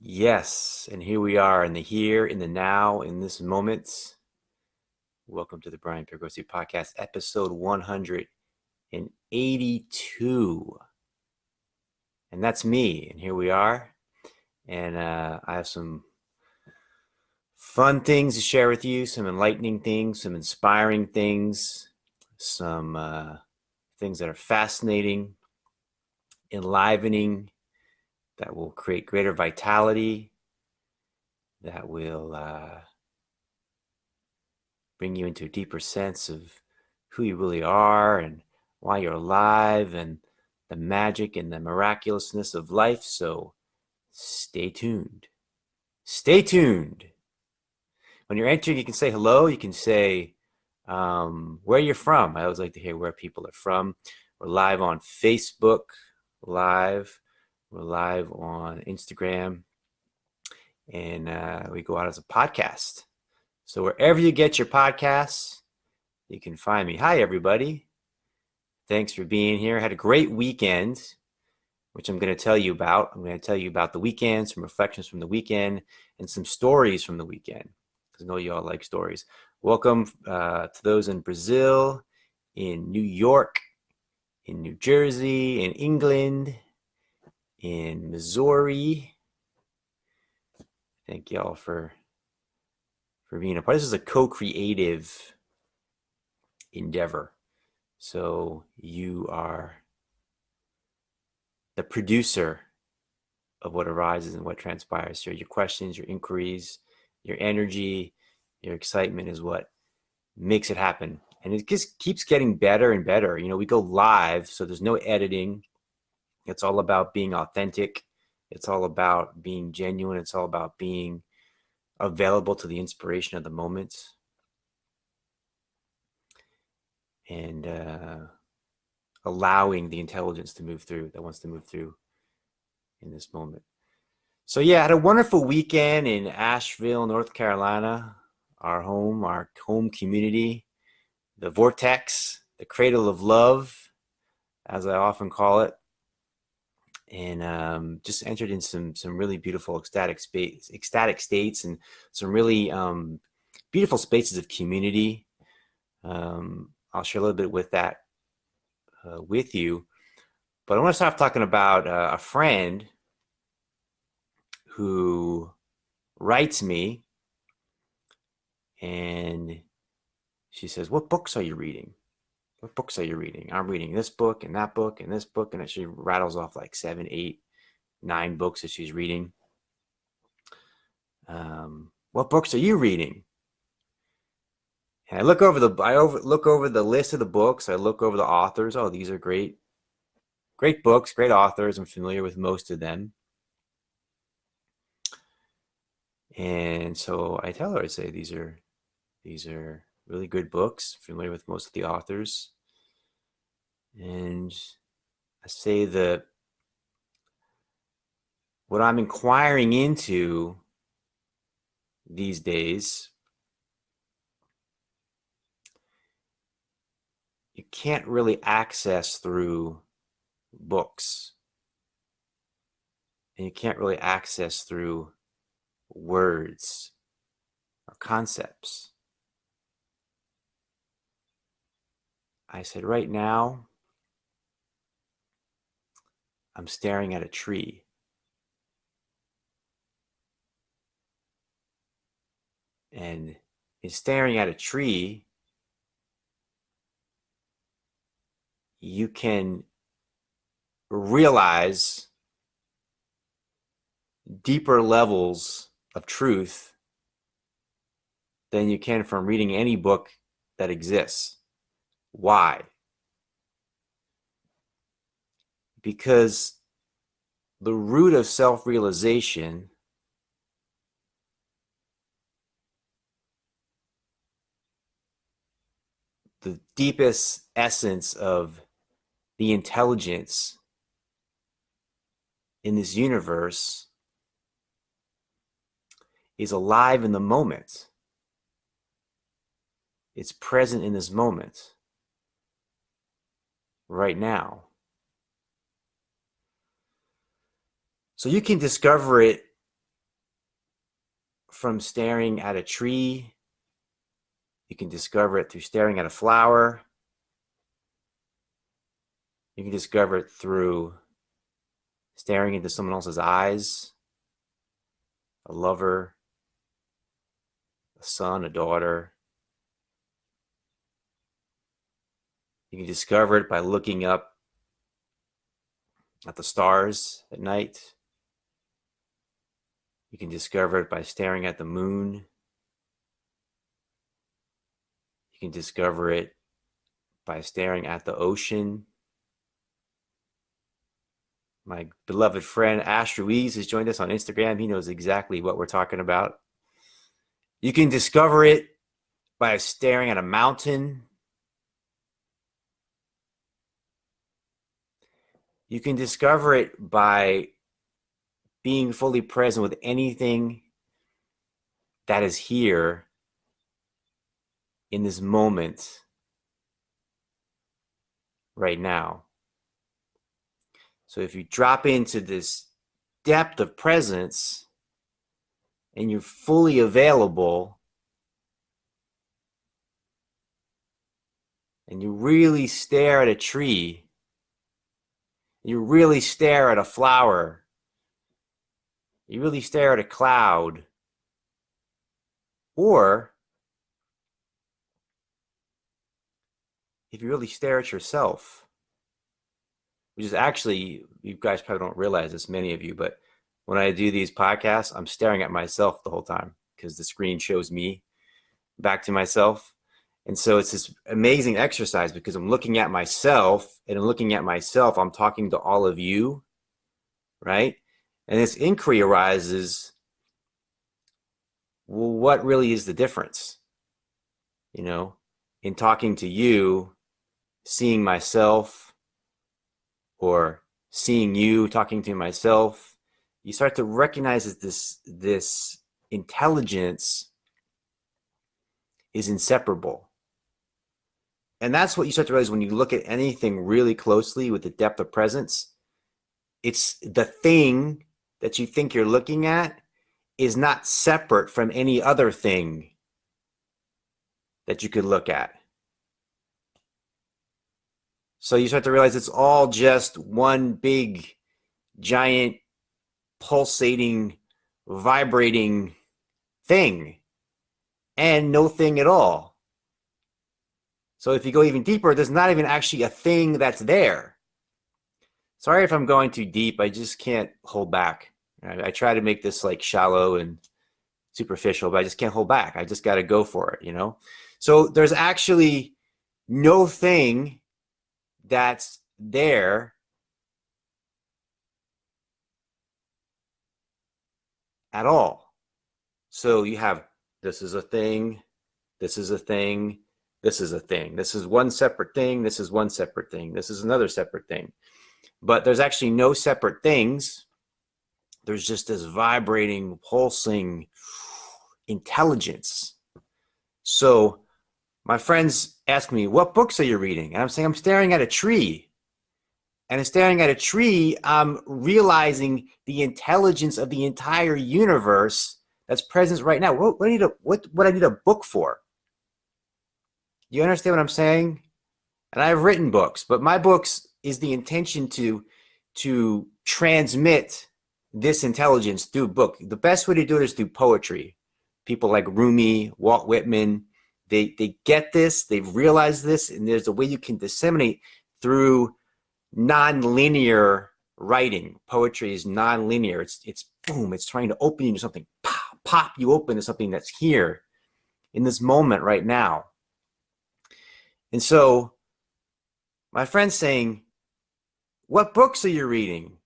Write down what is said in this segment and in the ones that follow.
Yes, and here we are in the here, in the now, in this moment. Welcome to the Piergrossi podcast, episode 182. And that's me, and here we are. And I have some fun things to share with you, some enlightening things, some inspiring things, some things that are fascinating, enlivening, that will create greater vitality, that will bring you into a deeper sense of who you really are and why you're alive and the magic and the miraculousness of life. So stay tuned. Stay tuned. When you're entering, you can say hello. You can say where you're from. I always like to hear where people are from. We're live on Facebook, live. We're live on Instagram. And we go out as a podcast. So wherever you get your podcasts, you can find me. Hi, everybody. Thanks for being here. I had a great weekend, which I'm going to tell you about. I'm going to tell you about the weekend, some reflections from the weekend, and some stories from the weekend, because I know you all like stories. Welcome to those in Brazil, in New York, in New Jersey, in England, in Missouri. Thank you all for being a part. This is a co-creative endeavor. So you are the producer of what arises and what transpires here. Your questions, your inquiries, your energy, your excitement is what makes it happen. And it just keeps getting better and better. You know, we go live, so there's no editing. It's all about being authentic. It's all about being genuine. It's all about being available to the inspiration of the moment. And allowing the intelligence to move through, that wants to move through in this moment. So yeah, I had a wonderful weekend in Asheville, North Carolina, our home community, the vortex, the cradle of love, as I often call it. And just entered in some really beautiful ecstatic states and some really beautiful spaces of community. I'll share a little bit with that with you. But I want to start talking about a friend who writes me, and she says, "What books are you reading? What books are you reading?" I'm reading this book and that book and this book, and she rattles off like 7, 8, 9 books that she's reading. What books are you reading? And I look over the list of the books. I look over the authors. Oh, these are great books, great authors. I'm familiar with most of them. And so I tell her, I say, these are really good books, familiar with most of the authors. And I say that what I'm inquiring into these days, you can't really access through books. And you can't really access through words or concepts. I said, right now, I'm staring at a tree. And in staring at a tree, you can realize deeper levels of truth than you can from reading any book that exists. Why? Because the root of self-realization the deepest essence of the intelligence in this universe is alive in the moment. It's present in this moment, right now. So you can discover it from staring at a tree. You can discover it through staring at a flower. You can discover it through staring into someone else's eyes, a lover, a son, a daughter. You can discover it by looking up at the stars at night. You can discover it by staring at the moon. You can discover it by staring at the ocean. My beloved friend Ash Ruiz has joined us on Instagram. He knows exactly what we're talking about. You can discover it by staring at a mountain. You can discover it by being fully present with anything that is here in this moment right now. So if you drop into this depth of presence and you're fully available and you really stare at a tree, you really stare at a flower, you really stare at a cloud, or if you really stare at yourself, which is actually, you guys probably don't realize this, many of you, but when I do these podcasts, I'm staring at myself the whole time because the screen shows me back to myself. And so it's this amazing exercise because I'm looking at myself, and in looking at myself, I'm talking to all of you, right? And this inquiry arises, well, what really is the difference? You know, in talking to you, seeing myself, or seeing you talking to myself, you start to recognize that this intelligence is inseparable. And that's what you start to realize when you look at anything really closely with the depth of presence. It's the thing that you think you're looking at is not separate from any other thing that you could look at. So you start to realize it's all just one big, giant, pulsating, vibrating thing, and no thing at all. So if you go even deeper, there's not even actually a thing that's there. Sorry if I'm going too deep. I just can't hold back. I try to make this like shallow and superficial, but I just can't hold back. I just got to go for it, you know? So there's actually no thing that's there at all. So you have, this is a thing, this is a thing, this is a thing. This is one separate thing, this is one separate thing, this is another separate thing. But there's actually no separate things. There's just this vibrating, pulsing intelligence. So my friends ask me, what books are you reading? And I'm saying, I'm staring at a tree. And in staring at a tree, I'm realizing the intelligence of the entire universe that's present right now. What I need a book for? You understand what I'm saying? And I've written books, but my books is the intention to transmit this intelligence through book. The best way to do it is through poetry. People like Rumi, Walt Whitman, they get this, they've realized this, and there's a way you can disseminate through non-linear writing. Poetry is non-linear. It's boom, it's trying to open you to something. Pop, pop, you open to something that's here in this moment right now. And so my friend's saying, what books are you reading?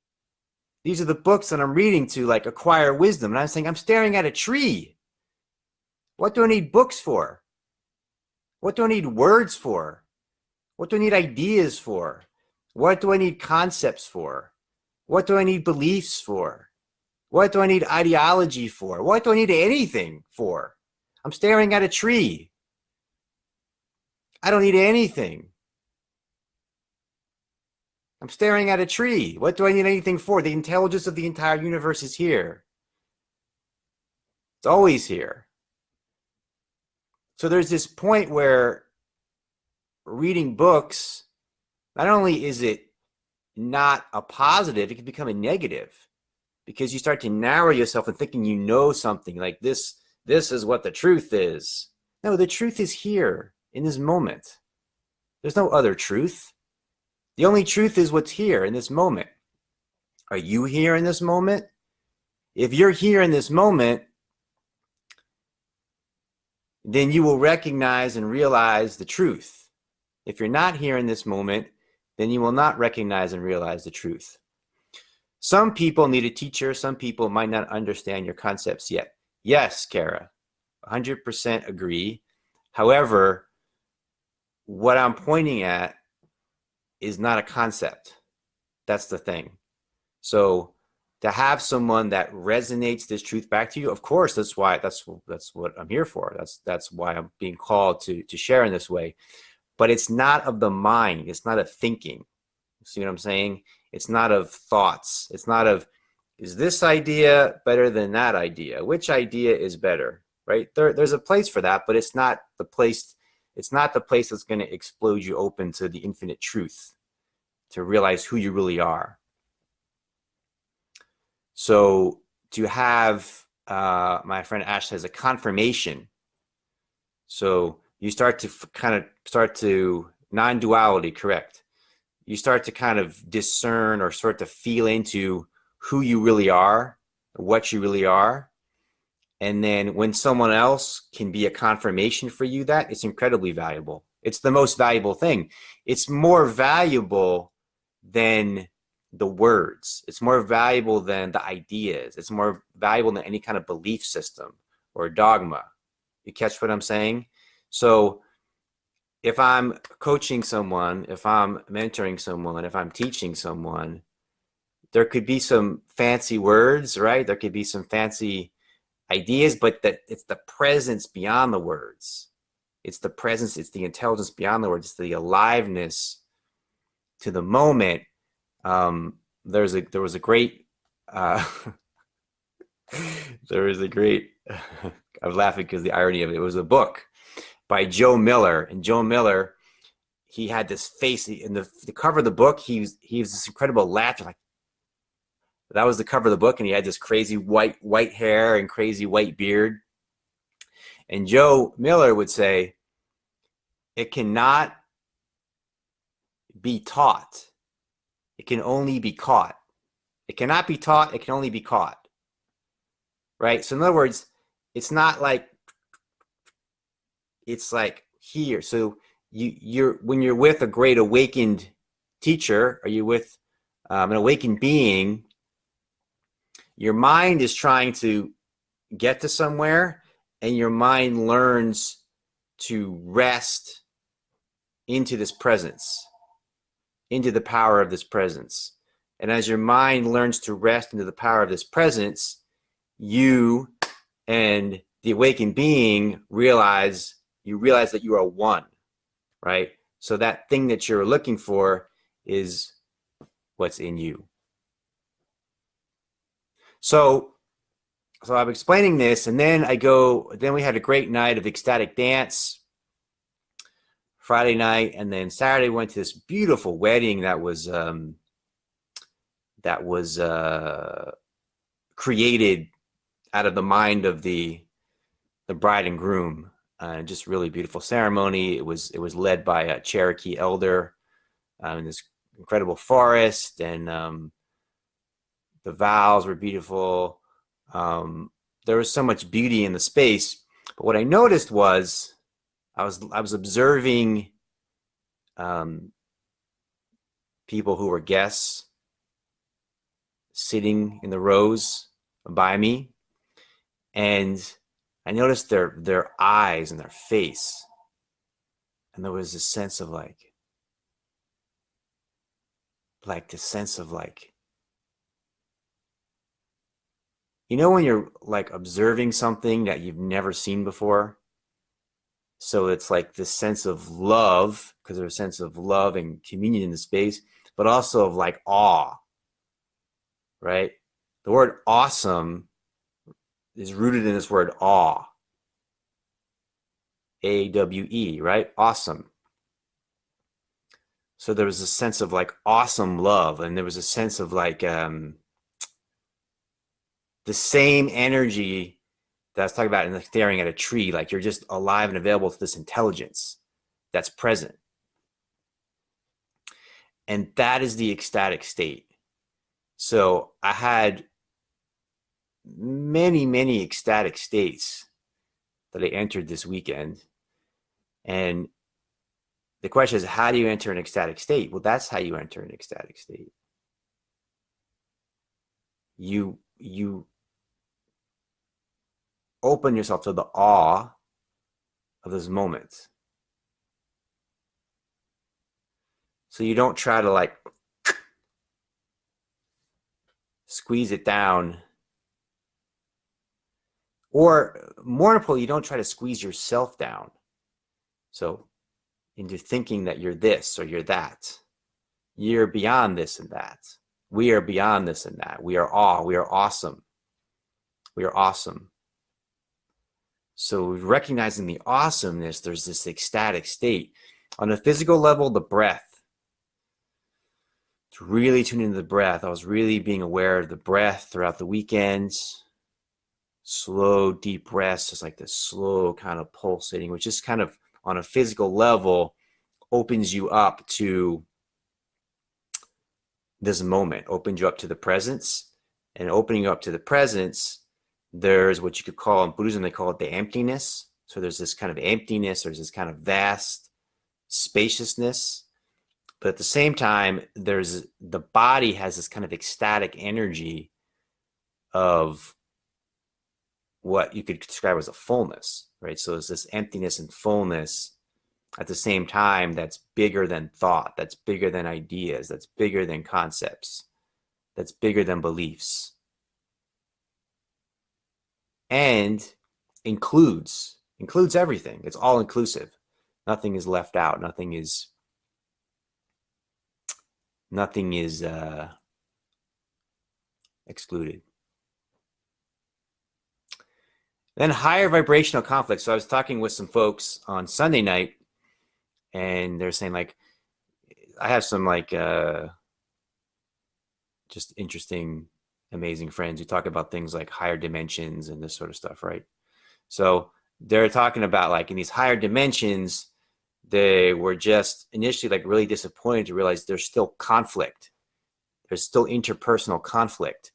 These are the books that I'm reading to like acquire wisdom. And I'm saying, I'm staring at a tree. What do I need books for? What do I need words for? What do I need ideas for? What do I need concepts for? What do I need beliefs for? What do I need ideology for? What do I need anything for? I'm staring at a tree. I don't need anything. I'm staring at a tree. What do I need anything for? The intelligence of the entire universe is here. It's always here. So there's this point where reading books, not only is it not a positive, it can become a negative, because you start to narrow yourself and thinking you know something, like this is what the truth is. No, the truth is here in this moment. There's no other truth. The only truth is what's here in this moment. Are you here in this moment? If you're here in this moment, then you will recognize and realize the truth. If you're not here in this moment, then you will not recognize and realize the truth. Some people need a teacher. Some people might not understand your concepts yet. Yes, Kara, 100% agree. However, what I'm pointing at is not a concept. That's the thing. So to have someone that resonates this truth back to you, of course, that's what I'm here for. That's why I'm being called to share in this way. But it's not of the mind. It's not of thinking. See what I'm saying? It's not of thoughts. It's not of, is this idea better than that idea? Which idea is better? Right? There's a place for that, but it's not the place. It's not the place that's going to explode you open to the infinite truth, to realize who you really are. So to have, my friend Ash says, a confirmation. So you start to non-duality, correct? You start to kind of discern or start to feel into who you really are, what you really are. And then when someone else can be a confirmation for you, that it's incredibly valuable. It's the most valuable thing. It's more valuable than the words. It's more valuable than the ideas. It's more valuable than any kind of belief system or dogma. You catch what I'm saying? So if I'm coaching someone, if I'm mentoring someone, if I'm teaching someone, there could be some fancy words, right? There could be some fancy ideas, but that it's the presence beyond the words. It's the presence, it's the intelligence beyond the words, it's the aliveness to the moment. There was a great I'm laughing because the irony of it. It was a book by Joe Miller, and Joe Miller, he had this face in the cover of the book. He was this incredible laughter, like that was the cover of the book, and he had this crazy white hair and crazy white beard. And Joe Miller would say, "It cannot be taught. It can only be caught. It cannot be taught. It can only be caught." Right? So in other words, it's not like, it's like here. So you're when you're with a great awakened teacher, or you're with an awakened being, your mind is trying to get to somewhere, and your mind learns to rest into this presence, into the power of this presence. And as your mind learns to rest into the power of this presence, you and the awakened being realize that you are one, right? So that thing that you're looking for is what's in you. So I'm explaining this, and then we had a great night of ecstatic dance Friday night, and then Saturday went to this beautiful wedding that was created out of the mind of the bride and groom. Just really beautiful ceremony. It was led by a Cherokee elder in this incredible forest, and the vows were beautiful. There was so much beauty in the space. But what I noticed was I was observing people who were guests sitting in the rows by me, and I noticed their eyes and their face, and there was this sense of like this sense of like, you know, when you're like observing something that you've never seen before. So it's like this sense of love, because there's a sense of love and communion in the space, but also of like awe, right? The word awesome is rooted in this word awe. A-W-E, right? Awesome. So there was a sense of like awesome love, and there was a sense of like the same energy that I was talking about in like staring at a tree, like you're just alive and available to this intelligence that's present. And that is the ecstatic state. So I had many ecstatic states that I entered this weekend. And the question is, how do you enter an ecstatic state? Well, that's how you enter an ecstatic state. You open yourself to the awe of those moments. So you don't try to like squeeze it down. Or more importantly, you don't try to squeeze yourself down. So into thinking that you're this or you're that. You're beyond this and that. We are beyond this and that. We are awe. We are awesome. We are awesome. So recognizing the awesomeness, there's this ecstatic state. On a physical level, the breath. To really tune into the breath. I was really being aware of the breath throughout the weekends. Slow, deep breaths, just like this slow kind of pulsating, which is kind of on a physical level opens you up to this moment, opens you up to the presence. And opening you up to the presence, there's what you could call, in Buddhism, they call it the emptiness. So there's this kind of emptiness, there's this kind of vast spaciousness. But at the same time, there's the body has this kind of ecstatic energy of what you could describe as a fullness, right? So it's this emptiness and fullness at the same time that's bigger than thought, that's bigger than ideas, that's bigger than concepts, that's bigger than beliefs. And includes everything. It's all inclusive. Nothing is left out. Nothing is excluded. Then higher vibrational conflict. So I was talking with some folks on Sunday night, and they're saying like, I have some like just interesting, amazing friends who talk about things like higher dimensions and this sort of stuff, right? So they're talking about like in these higher dimensions, they were just initially like really disappointed to realize there's still conflict. There's still interpersonal conflict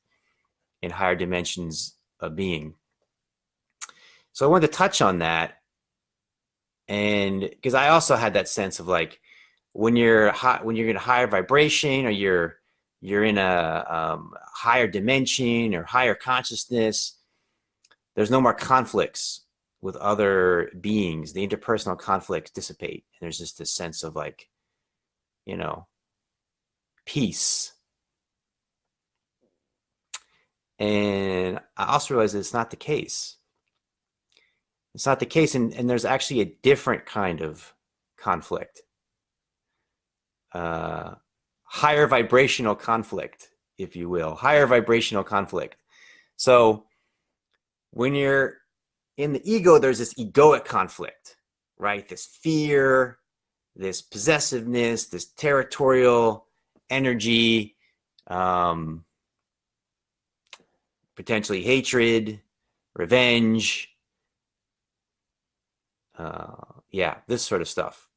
in higher dimensions of being. So I wanted to touch on that. And because I also had that sense of like, when you're in a higher vibration, or you're in a higher dimension or higher consciousness, there's no more conflicts with other beings. The interpersonal conflicts dissipate. And there's just this sense of like, peace. And I also realized that it's not the case. It's not the case. And there's actually a different kind of conflict. Higher vibrational conflict, if you will. Higher vibrational conflict. So when you're in the ego, there's this egoic conflict, right? This fear, this possessiveness, this territorial energy, potentially hatred, revenge, this sort of stuff.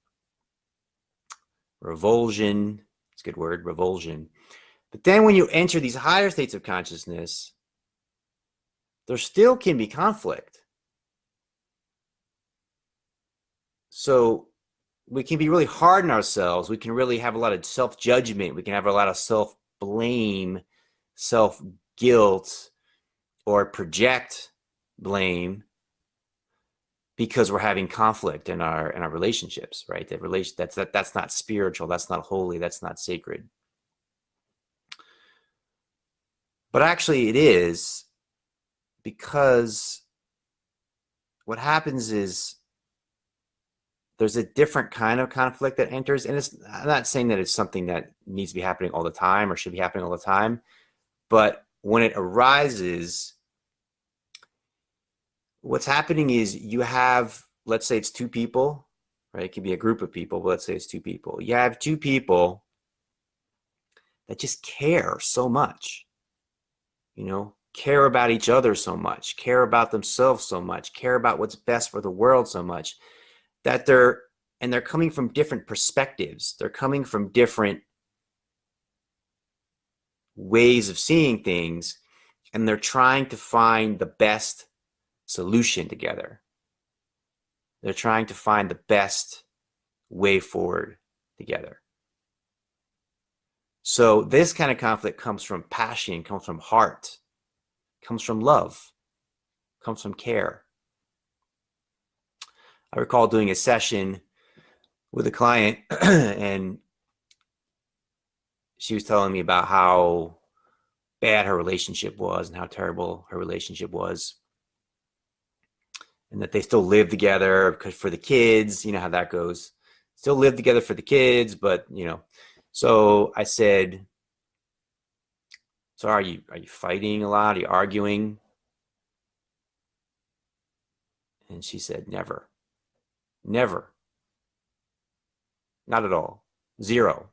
Revulsion, it's a good word, revulsion. But then when you enter these higher states of consciousness, there still can be conflict. So we can be really hard on ourselves. We can really have a lot of self-judgment. We can have a lot of self-blame, self-guilt, or project blame because we're having conflict in our relationships, right? That's not spiritual. That's not holy. That's not sacred. But actually, it is, because what happens is there's a different kind of conflict that enters, and I'm not saying that it's something that needs to be happening all the time or should be happening all the time, but when it arises, what's happening is you have, let's say it's two people, right? It could be a group of people, but let's say it's two people. You have two people that just care so much, care about each other so much, care about themselves so much, care about what's best for the world so much, that they're coming from different perspectives. They're coming from different ways of seeing things, and they're trying to find the best solution together. They're trying to find the best way forward together. So this kind of conflict comes from passion, comes from heart, comes from love, comes from care. I recall doing a session with a client and she was telling me about how bad her relationship was and how terrible her relationship was, and that they still live together because for the kids, you know how that goes. Still live together for the kids, but So I said, "So are you fighting a lot? Are you arguing?" And she said, "Never, never, not at all, zero.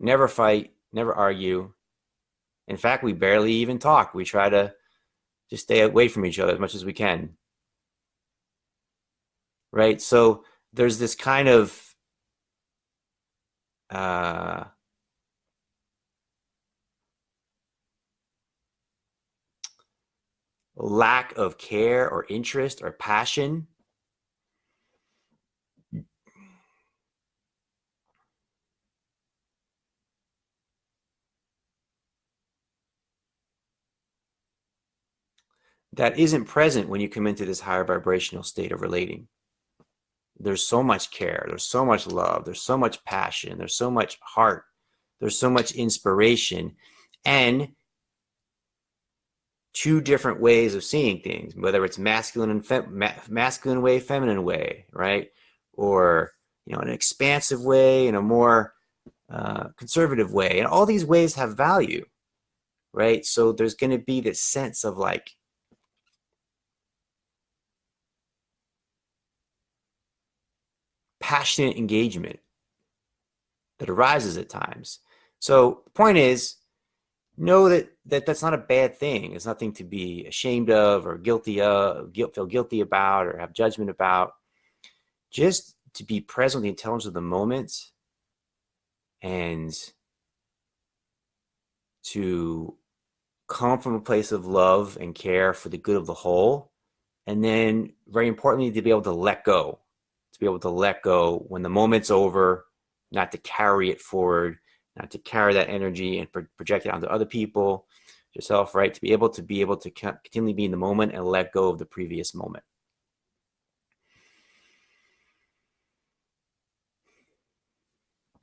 Never fight, never argue. In fact, we barely even talk. We try to just stay away from each other as much as we can." Right? So there's this kind of lack of care or interest or passion that isn't present when you come into this higher vibrational state of relating. There's so much care, there's so much love, there's so much passion, there's so much heart, there's so much inspiration, and two different ways of seeing things, whether it's masculine and masculine way, feminine way, right? Or an expansive way and a more conservative way, and all these ways have value, right? So there's going to be this sense of like passionate engagement that arises at times. So the point is, know that that's not a bad thing. It's nothing to be ashamed of or guilty of, feel guilty about or have judgment about. Just to be present with the intelligence of the moment and to come from a place of love and care for the good of the whole. And then, very importantly, to be able to let go, when the moment's over, not to carry it forward, not to carry that energy and project it onto other people, yourself, right? To be able to continually be in the moment and let go of the previous moment.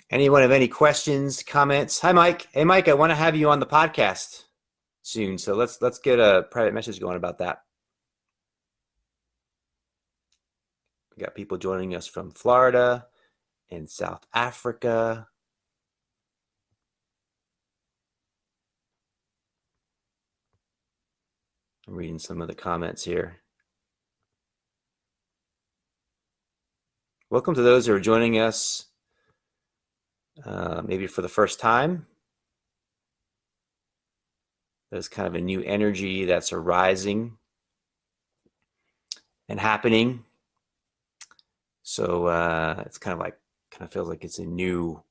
Anyone have any questions, comments? Hi, Mike. Hey, Mike, I want to have you on the podcast soon. So let's get a private message going about that. We got people joining us from Florida and South Africa. I'm reading some of the comments here. Welcome to those who are joining us maybe for the first time. There's kind of a new energy that's arising and happening. So it's kind of feels like it's a new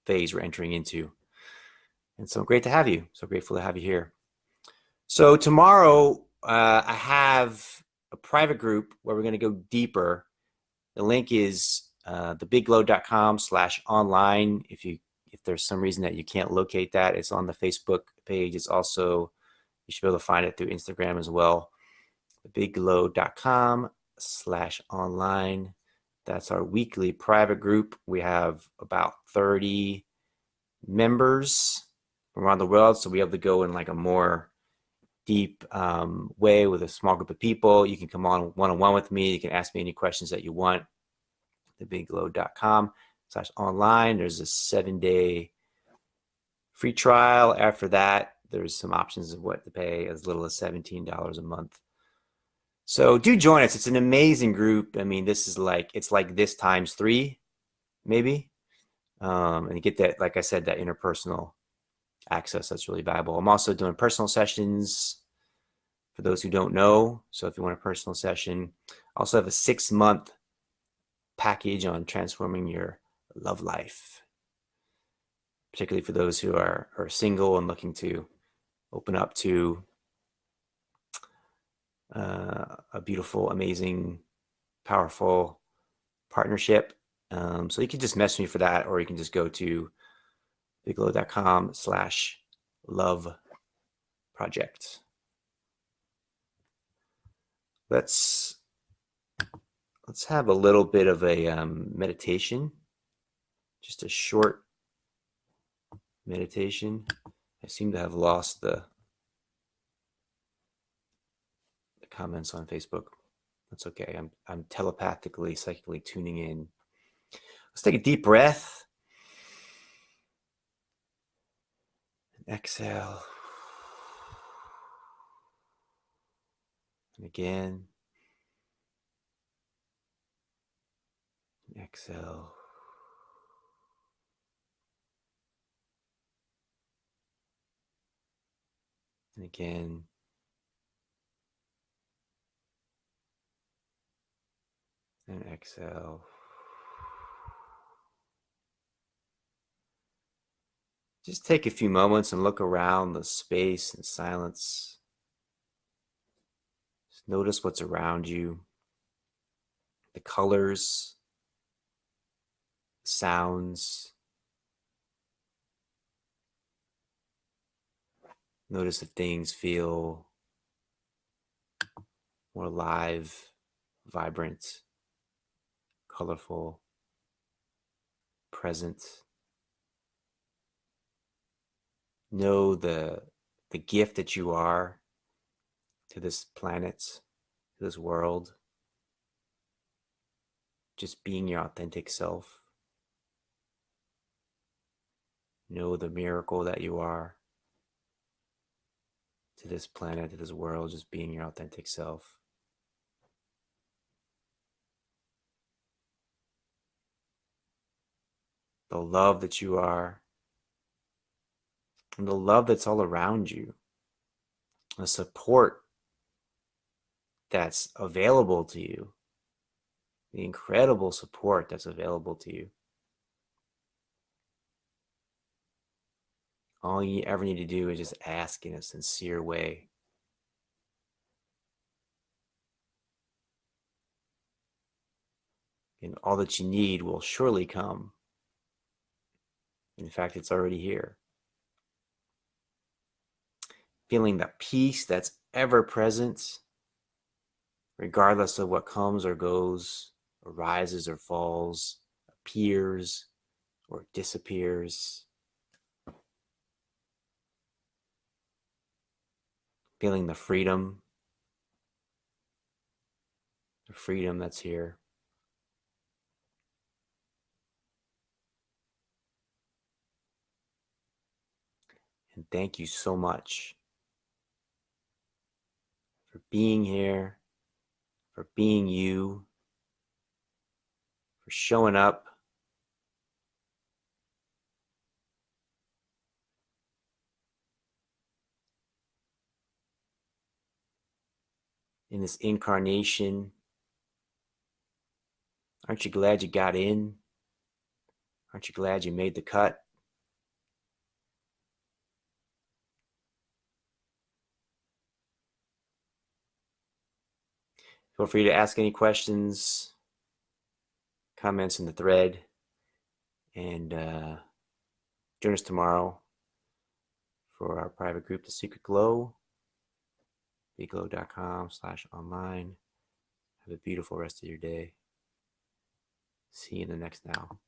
phase we're entering into. And so great to have you. So grateful to have you here. So tomorrow I have a private group where we're going to go deeper. The link is thebiglow.com/online. If there's some reason that you can't locate that, it's on the Facebook page. It's also, you should be able to find it through Instagram as well. thebiglow.com/online. That's our weekly private group. We have about 30 members from around the world. So we have to go in like a more deep way with a small group of people. You can come on one-on-one with me. You can ask me any questions that you want. thebiglow.com/online. There's a 7-day free trial. After that, there's some options of what to pay, as little as $17 a month. So do join us. It's an amazing group. I mean, it's like this times 3, maybe. And you get that, like I said, that interpersonal access. That's really valuable. I'm also doing personal sessions for those who don't know. So if you want a personal session, I also have a 6-month package on transforming your love life, particularly for those who are single and looking to open up to a beautiful, amazing, powerful partnership. So you can just message me for that, or you can just go to biglow.com/love project. Let's have a little bit of a meditation, just a short meditation. I seem to have lost the comments on Facebook. That's okay. I'm telepathically, psychically tuning in. Let's take a deep breath. Exhale. And again. Exhale. And again. And exhale. Just take a few moments and look around the space and silence. Just notice what's around you, the colors, the sounds. Notice if things feel more alive, vibrant, colorful, present. Know the gift that you are to this planet, to this world. Just being your authentic self. Know the miracle that you are to this planet, to this world, just being your authentic self. The love that you are, and the love that's all around you. The support that's available to you. The incredible support that's available to you. All you ever need to do is just ask in a sincere way. And all that you need will surely come. In fact, it's already here. Feeling the peace that's ever present, regardless of what comes or goes, arises or falls, appears or disappears. Feeling the freedom that's here. And thank you so much for being here, for being you, for showing up, in this incarnation. Aren't you glad you got in? Aren't you glad you made the cut? Feel free to ask any questions, comments in the thread, and join us tomorrow for our private group, The Secret Glow, biglow.com/online. Have a beautiful rest of your day. See you in the next now.